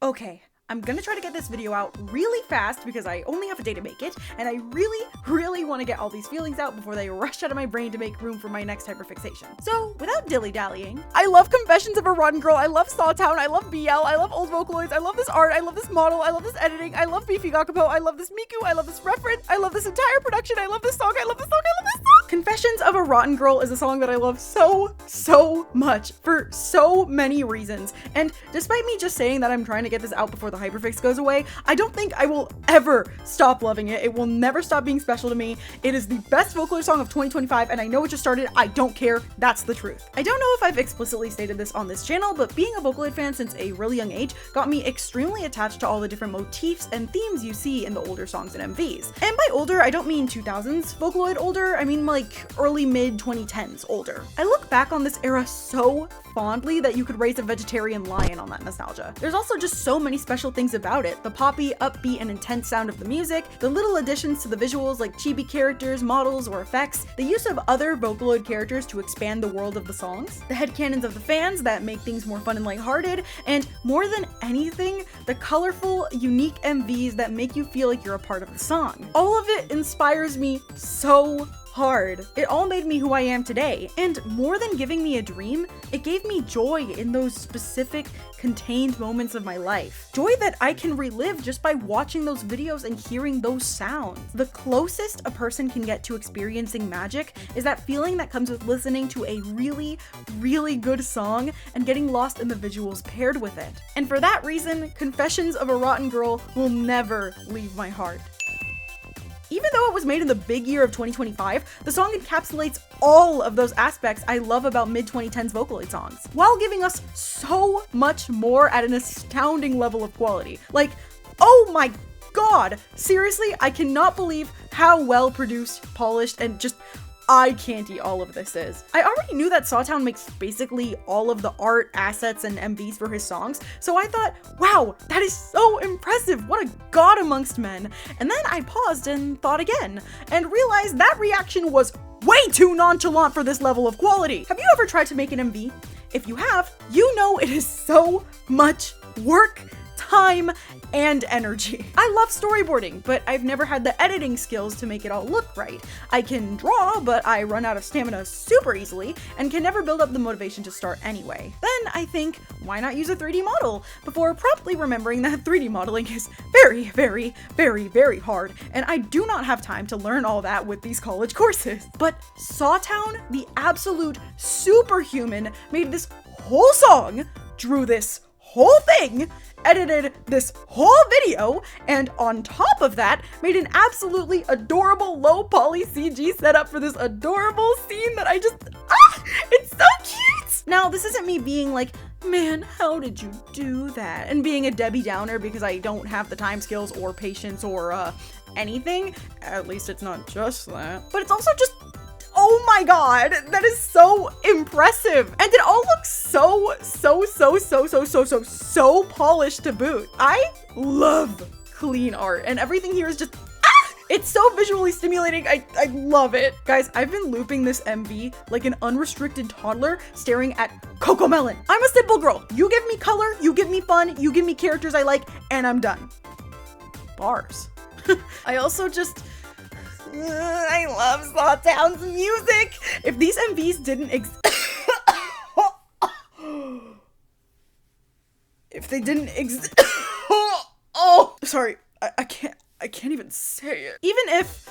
Okay, I'm gonna try to get this video out really fast because I only have a day to make it, and I really want to get all these feelings out before they rush out of my brain to make room for my next hyperfixation. So, without dilly-dallying, I love Confessions of a Rotten Girl, I love SAWTOWNE, I love BL, I love old Vocaloids, I love this art, I love this model, I love this editing, I love Beefy Gakpo, I love this Miku, I love this reference, I love this entire production, I love this song, I love this song, I love this song! Confessions of a Rotten Girl is a song that I love so much for so many reasons, and despite me just saying that I'm trying to get this out before the hyperfix goes away, I don't think I will ever stop loving it. It will never stop being special to me. It is the best Vocaloid song of 2025, and I know it just started. I don't care. That's the truth. I don't know if I've explicitly stated this on this channel, but being a Vocaloid fan since a really young age got me extremely attached to all the different motifs and themes you see in the older songs and MVs. And by older, I don't mean 2000s Vocaloid older, I mean like early mid 2010s older. I look back on this era so fondly that you could raise a vegetarian lion on that nostalgia. There's also just so many special things about it. The poppy, upbeat, and intense sound of the music, the little additions to the visuals like chibi characters, models, or effects, the use of other Vocaloid characters to expand the world of the songs, the headcanons of the fans that make things more fun and lighthearted, and more than anything, the colorful, unique MVs that make you feel like you're a part of the song. All of it inspires me so hard. It all made me who I am today, and more than giving me a dream, it gave me joy in those specific, contained moments of my life. Joy that I can relive just by watching those videos and hearing those sounds. The closest a person can get to experiencing magic is that feeling that comes with listening to a really good song and getting lost in the visuals paired with it. And for that reason, Confessions of a Rotten Girl will never leave my heart. Even though it was made in the big year of 2025, the song encapsulates all of those aspects I love about mid-2010s Vocaloid songs, while giving us so much more at an astounding level of quality. Like, oh my god! Seriously, I cannot believe how well produced, polished, and just eye-candy all of this is. I already knew that SAWTOWNE makes basically all of the art, assets, and MVs for his songs, so I thought, wow, that is so impressive, what a god amongst men. And then I paused and thought again, and realized that reaction was way too nonchalant for this level of quality. Have you ever tried to make an MV? If you have, you know it is so much work, time, and energy. I love storyboarding, but I've never had the editing skills to make it all look right. I can draw, but I run out of stamina super easily and can never build up the motivation to start anyway. Then I think, why not use a 3D model? Before promptly remembering that 3D modeling is very hard, and I do not have time to learn all that with these college courses. But SAWTOWNE, the absolute superhuman, made this whole song, drew this whole thing, edited this whole video, and on top of that, made an absolutely adorable low poly CG setup for this adorable scene that I just, it's so cute! Now, this isn't me being like, man, how did you do that? And being a Debbie Downer because I don't have the time skills or patience or anything. At least it's not just that. But it's also just, oh my god, that is so impressive. And it all looks so polished to boot. I love clean art, and everything here is just, it's so visually stimulating. I love it. Guys, I've been looping this MV like an unrestricted toddler staring at Cocomelon. I'm a simple girl. You give me color, you give me fun, you give me characters I like, and I'm done. Bars. I also just, I love SAWTOWNE's music. If these MVs didn't if they didn't oh, sorry, I can't even say it. Even if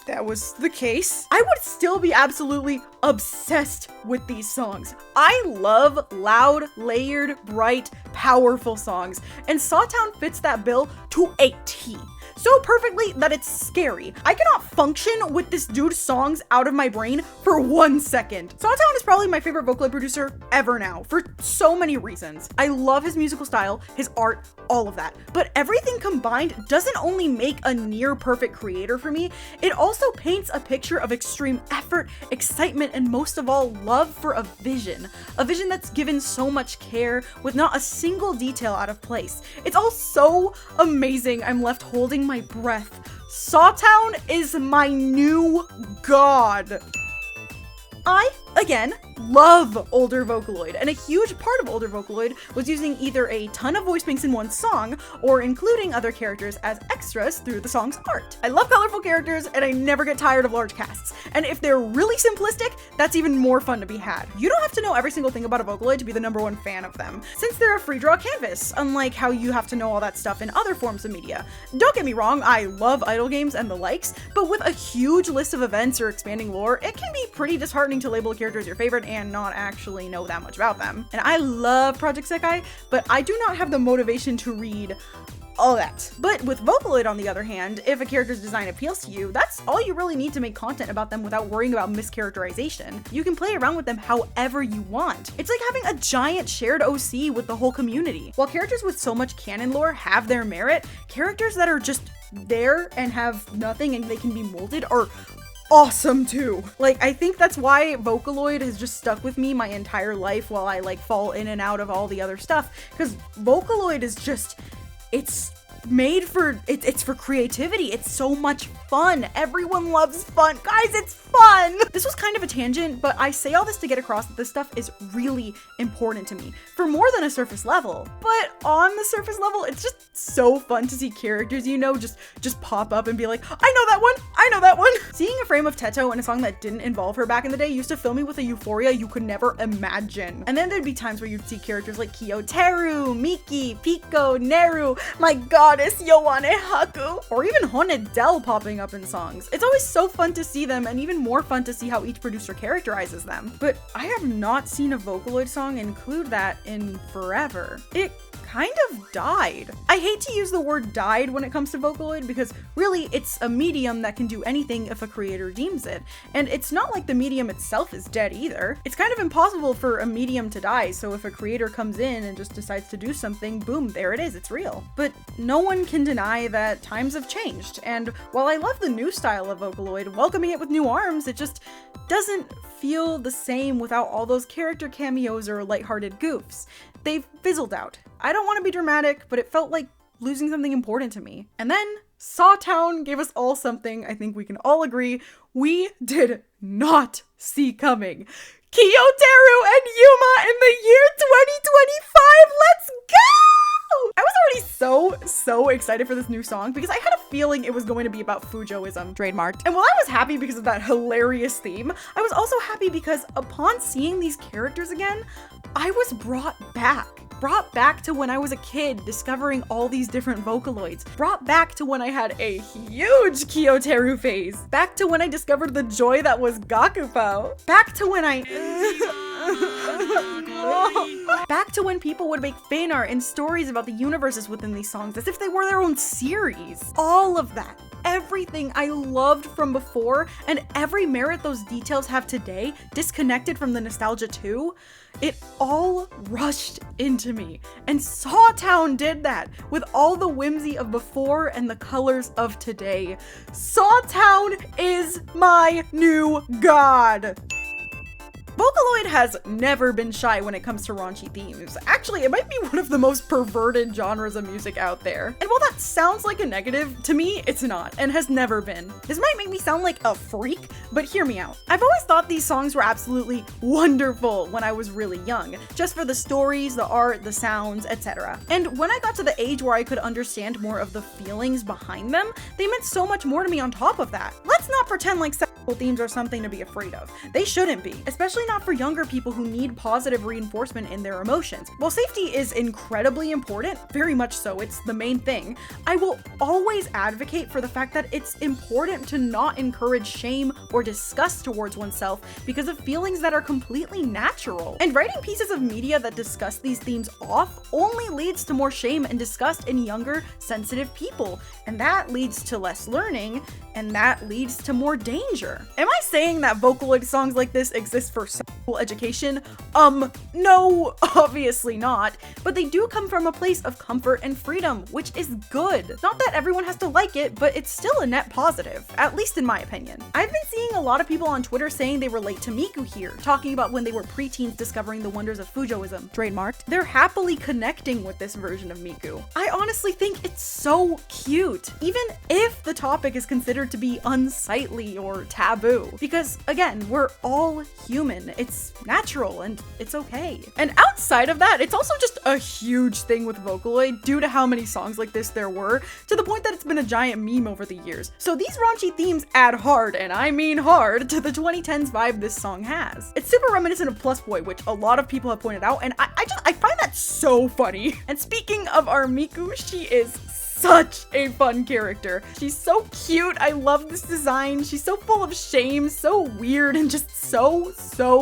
that was the case, I would still be absolutely obsessed with these songs. I love loud, layered, bright, powerful songs, and SAWTOWNE fits that bill to a T. So perfectly that it's scary. I cannot function with this dude's songs out of my brain for 1 second. SAWTOWNE is probably my favorite Vocaloid producer ever now, for so many reasons. I love his musical style, his art, all of that. But everything combined doesn't only make a near perfect creator for me, it also paints a picture of extreme effort, excitement, and most of all, love for a vision. A vision that's given so much care with not a single detail out of place. It's all so amazing, I'm left holding my breath. SAWTOWNE is my new god. I Again, love older Vocaloid, and a huge part of older Vocaloid was using either a ton of voice banks in one song, or including other characters as extras through the song's art. I love colorful characters, and I never get tired of large casts, and if they're really simplistic, that's even more fun to be had. You don't have to know every single thing about a Vocaloid to be the #1 fan of them, since they're a free draw canvas, unlike how you have to know all that stuff in other forms of media. Don't get me wrong, I love idle games and the likes, but with a huge list of events or expanding lore, it can be pretty disheartening to label a character as your favorite and not actually know that much about them. And I love Project Sekai, but I do not have the motivation to read all that. But with Vocaloid, on the other hand, if a character's design appeals to you, that's all you really need to make content about them without worrying about mischaracterization. You can play around with them however you want. It's like having a giant shared OC with the whole community. While characters with so much canon lore have their merit, characters that are just there and have nothing and they can be molded are awesome too. Like, I think that's why Vocaloid has just stuck with me my entire life while I like fall in and out of all the other stuff, because Vocaloid is just, it's made for, it's for creativity. It's so much fun. Everyone loves fun. Guys, it's fun! This was kind of a tangent, but I say all this to get across that this stuff is really important to me for more than a surface level. But on the surface level, it's just so fun to see characters, you know, just pop up and be like, I know that one! I know that one! Seeing a frame of Teto in a song that didn't involve her back in the day used to fill me with a euphoria you could never imagine. And then there'd be times where you'd see characters like Kyoteru, Miki, Pico, Neru, my goddess Yoane Haku, or even Honedel popping up in songs. It's always so fun to see them, and even more fun to see how each producer characterizes them. But I have not seen a Vocaloid song include that in forever. It kind of died. I hate to use the word died when it comes to Vocaloid, because really it's a medium that can do anything if a creator deems it. And it's not like the medium itself is dead either. It's kind of impossible for a medium to die, so if a creator comes in and just decides to do something, boom, there it is, it's real. But no one can deny that times have changed, and while I love the new style of Vocaloid, welcoming it with new arms, it just doesn't feel the same without all those character cameos or lighthearted goofs. They've fizzled out. I don't want to be dramatic, but it felt like losing something important to me. And then SAWTOWNE gave us all something I think we can all agree we did not see coming. Kyoteru and Yuma in the year 2025! Let's go! I was already so excited for this new song because I had a feeling it was going to be about Fujoism, trademarked. And while I was happy because of that hilarious theme, I was also happy because upon seeing these characters again, I was brought back to when I was a kid discovering all these different Vocaloids, brought back to when I had a huge Kyoteru phase, back to when I discovered the joy that was Gakupo, back to when back to when people would make fan art and stories about the universes within these songs as if they were their own series. All of that. Everything I loved from before and every merit those details have today, disconnected from the nostalgia too, it all rushed into me. And SAWTOWNE did that with all the whimsy of before and the colors of today. SAWTOWNE is my new god! Vocaloid has never been shy when it comes to raunchy themes. Actually, it might be one of the most perverted genres of music out there. And while that sounds like a negative, to me, it's not, and has never been. This might make me sound like a freak, but hear me out. I've always thought these songs were absolutely wonderful when I was really young, just for the stories, the art, the sounds, etc. And when I got to the age where I could understand more of the feelings behind them, they meant so much more to me on top of that. Let's not pretend like sexual themes are something to be afraid of. They shouldn't be, especially not for younger people who need positive reinforcement in their emotions. While safety is incredibly important, very much so, it's the main thing, I will always advocate for the fact that it's important to not encourage shame or disgust towards oneself because of feelings that are completely natural. And writing pieces of media that discuss these themes off only leads to more shame and disgust in younger, sensitive people. And that leads to less learning, and that leads to more danger. Am I saying that Vocaloid songs like this exist for sexual education? No, obviously not. But they do come from a place of comfort and freedom, which is good. Not that everyone has to like it, but it's still a net positive, at least in my opinion. I've been seeing a lot of people on Twitter saying they relate to Miku here, talking about when they were preteens discovering the wonders of Fujoism, trademarked. They're happily connecting with this version of Miku. I honestly think it's so cute, even if the topic is considered to be unsightly or taboo. taboo. Because again, we're all human. It's natural and it's okay. And outside of that, it's also just a huge thing with Vocaloid due to how many songs like this there were, to the point that it's been a giant meme over the years. So these raunchy themes add hard, and I mean hard, to the 2010s vibe this song has. It's super reminiscent of Plus Boy, which a lot of people have pointed out, and I find that so funny. And speaking of our Miku, she is such a fun character. She's so cute. I love this design. She's so full of shame, so weird, and just so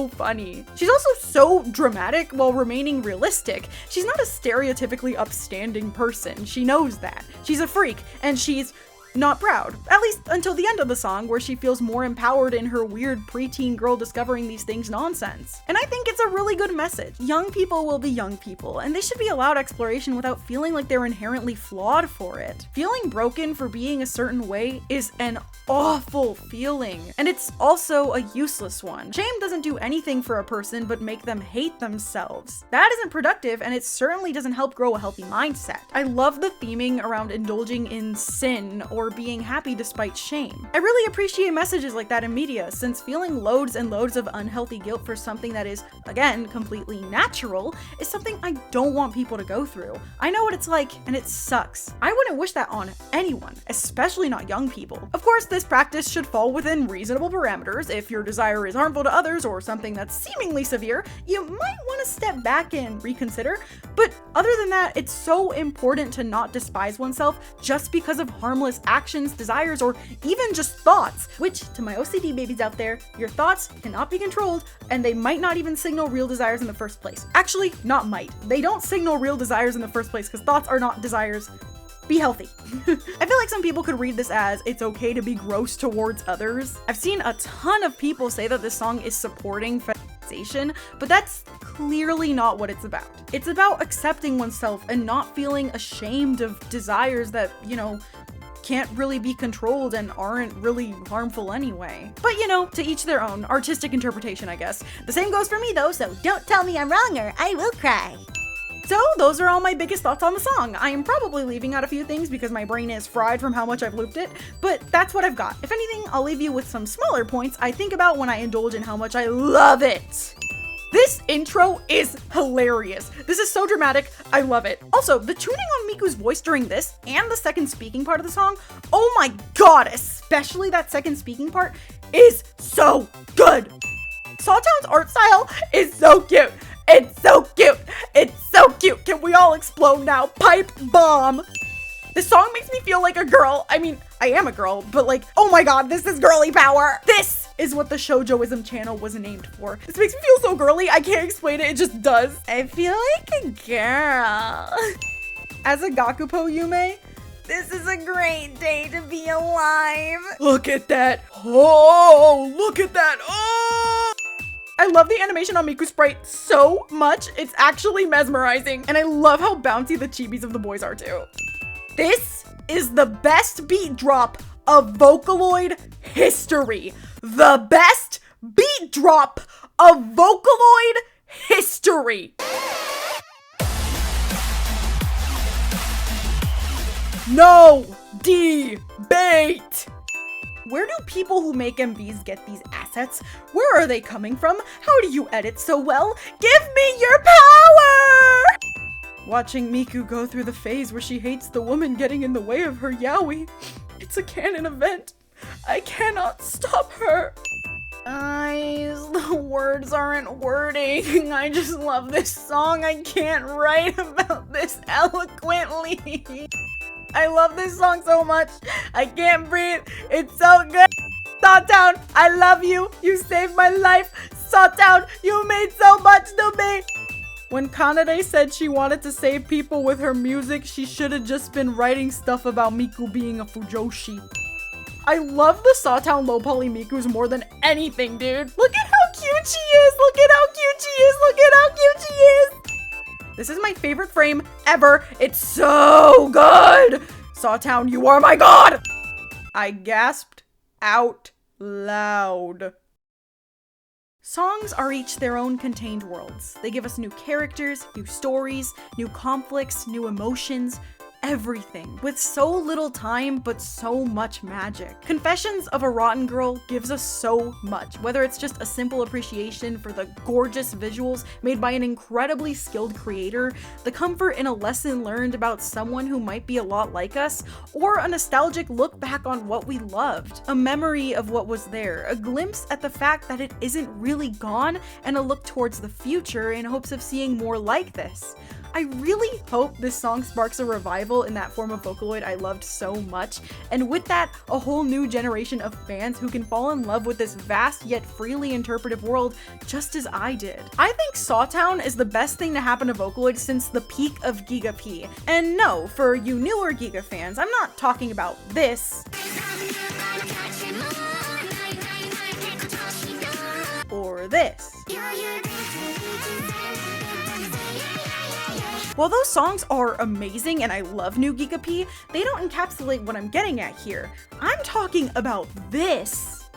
funny. She's also so dramatic while remaining realistic. She's not a stereotypically upstanding person. She knows that. She's a freak, and she's not proud. At least until the end of the song, where she feels more empowered in her weird preteen girl discovering these things nonsense. And I think it's a really good message. Young people will be young people, and they should be allowed exploration without feeling like they're inherently flawed for it. Feeling broken for being a certain way is an awful feeling, and it's also a useless one. Shame doesn't do anything for a person but make them hate themselves. That isn't productive, and it certainly doesn't help grow a healthy mindset. I love the theming around indulging in sin or being happy despite shame. I really appreciate messages like that in media, since feeling loads and loads of unhealthy guilt for something that is, again, completely natural is something I don't want people to go through. I know what it's like, and it sucks. I wouldn't wish that on anyone, especially not young people. Of course, this practice should fall within reasonable parameters. If your desire is harmful to others or something that's seemingly severe, you might want to step back and reconsider. But other than that, it's so important to not despise oneself just because of harmless actions, desires, or even just thoughts, which, to my OCD babies out there, your thoughts cannot be controlled, and they might not even signal real desires in the first place. Actually, not might. They don't signal real desires in the first place, because thoughts are not desires. Be healthy. I feel like some people could read this as it's okay to be gross towards others. I've seen a ton of people say that this song is supporting fetishization, but that's clearly not what it's about. It's about accepting oneself and not feeling ashamed of desires that, can't really be controlled and aren't really harmful anyway. But to each their own. Artistic interpretation, I guess. The same goes for me though, so don't tell me I'm wrong or I will cry. So those are all my biggest thoughts on the song. I am probably leaving out a few things because my brain is fried from how much I've looped it, but that's what I've got. If anything, I'll leave you with some smaller points I think about when I indulge in how much I love it. This intro is hilarious. This is so dramatic, I love it. Also, the tuning on Miku's voice during this and the second speaking part of the song, oh my god, especially that second speaking part, is so good. SAWTOWNE's art style is so cute. It's so cute. It's so cute. Can we all explode now? Pipe bomb. This song makes me feel like a girl. I mean, I am a girl, but like, oh my god, this is girly power. This is what the Shoujoism channel was named for. This makes me feel so girly. I can't explain it. It just does. I feel like a girl. As a Gakupo Yume, this is a great day to be alive. Look at that. Oh, look at that. Oh. I love the animation on Miku's sprite so much. It's actually mesmerizing. And I love how bouncy the chibis of the boys are too. This is the best beat drop of Vocaloid history. The best beat drop of Vocaloid history. No debate. Where do people who make MVs get these assets? Where are they coming from? How do you edit so well? Give me your power! Watching Miku go through the phase where she hates the woman getting in the way of her yaoi. It's a canon event. I cannot stop her. The words aren't wording. I just love this song. I can't write about this eloquently. I love this song so much. I can't breathe. It's so good. SAWTOWNE, I love you. You saved my life. SAWTOWNE, you made so much to me. When Kanade said she wanted to save people with her music, she should have just been writing stuff about Miku being a Fujoshi. I love the SAWTOWNE low poly Mikus more than anything, dude. Look at how cute she is. Look at how cute she is. Look at how cute she is. This is my favorite frame ever. It's so good. SAWTOWNE, you are my god. I gasped out loud. Songs are each their own contained worlds. They give us new characters, new stories, new conflicts, new emotions, everything with so little time but so much magic. Confessions of a Rotten Girl gives us so much, whether it's just a simple appreciation for the gorgeous visuals made by an incredibly skilled creator, the comfort in a lesson learned about someone who might be a lot like us, or a nostalgic look back on what we loved, a memory of what was there, a glimpse at the fact that it isn't really gone, and a look towards the future in hopes of seeing more like this. I really hope this song sparks a revival in that form of Vocaloid I loved so much, and with that, a whole new generation of fans who can fall in love with this vast yet freely interpretive world just as I did. I think SAWTOWNE is the best thing to happen to Vocaloid since the peak of Giga P. And no, for you newer Giga fans, I'm not talking about this, or this. While those songs are amazing and I love new Giga P, they don't encapsulate what I'm getting at here. I'm talking about this.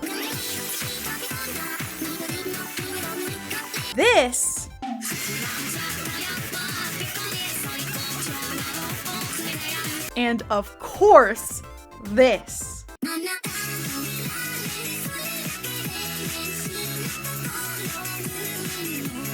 This. And of course, this.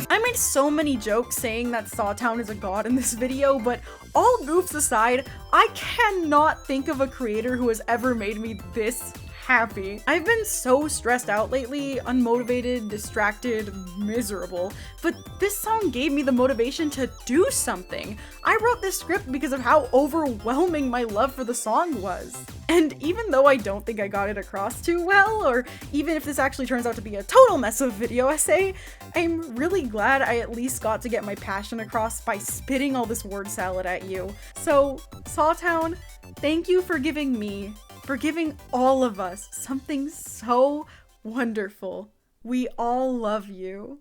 I made so many jokes saying that SAWTOWNE is a god in this video, but all goofs aside, I cannot think of a creator who has ever made me this happy. I've been so stressed out lately, unmotivated, distracted, miserable, but this song gave me the motivation to do something. I wrote this script because of how overwhelming my love for the song was. And even though I don't think I got it across too well, or even if this actually turns out to be a total mess of a video essay, I'm really glad I at least got to get my passion across by spitting all this word salad at you. So, SAWTOWNE, thank you for giving me, for giving all of us something so wonderful. We all love you.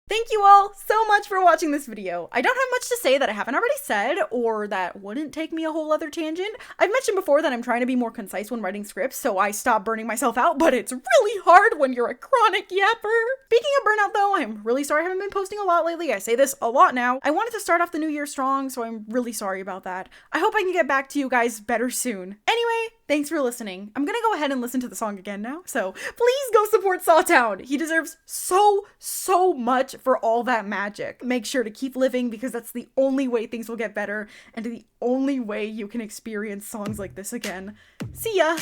Thank you all so much for watching this video. I don't have much to say that I haven't already said, or that wouldn't take me a whole other tangent. I've mentioned before that I'm trying to be more concise when writing scripts, so I stop burning myself out, but it's really hard when you're a chronic yapper. Speaking of burnout though, I'm really sorry I haven't been posting a lot lately. I say this a lot now. I wanted to start off the new year strong, so I'm really sorry about that. I hope I can get back to you guys better soon. Anyway, thanks for listening. I'm gonna go ahead and listen to the song again now, so please go support SAWTOWNE. He deserves so much for all that magic. Make sure to keep living because that's the only way things will get better and the only way you can experience songs like this again. See ya!